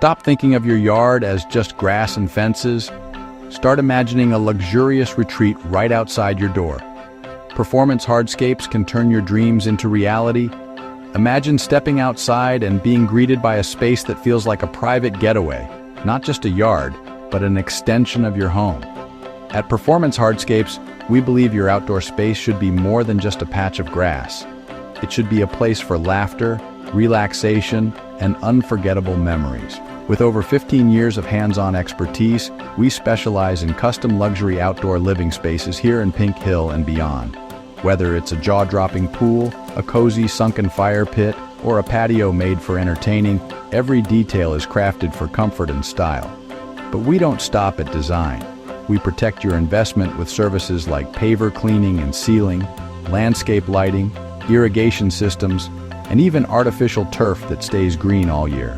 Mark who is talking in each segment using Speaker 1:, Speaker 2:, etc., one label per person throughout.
Speaker 1: Stop thinking of your yard as just grass and fences. Start imagining a luxurious retreat right outside your door. Performance Hardscapes can turn your dreams into reality. Imagine stepping outside and being greeted by a space that feels like a private getaway, not just a yard, but an extension of your home. At Performance Hardscapes, we believe your outdoor space should be more than just a patch of grass. It should be a place for laughter, relaxation, and unforgettable memories. With over 15 years of hands-on expertise, we specialize in custom luxury outdoor living spaces here in Pink Hill and beyond. Whether it's a jaw-dropping pool, a cozy sunken fire pit, or a patio made for entertaining, every detail is crafted for comfort and style. But we don't stop at design. We protect your investment with services like paver cleaning and sealing, landscape lighting, irrigation systems, and even artificial turf that stays green all year.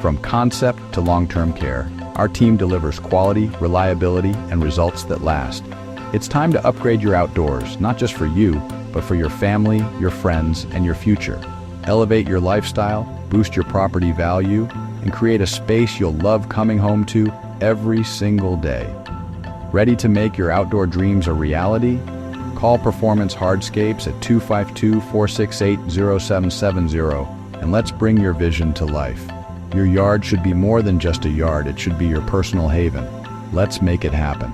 Speaker 1: From concept to long-term care, our team delivers quality, reliability, and results that last. It's time to upgrade your outdoors, not just for you, but for your family, your friends, and your future. Elevate your lifestyle, boost your property value, and create a space you'll love coming home to every single day. Ready to make your outdoor dreams a reality? Call Performance Hardscapes at 252-468-0770 and let's bring your vision to life. Your yard should be more than just a yard, it should be your personal haven. Let's make it happen.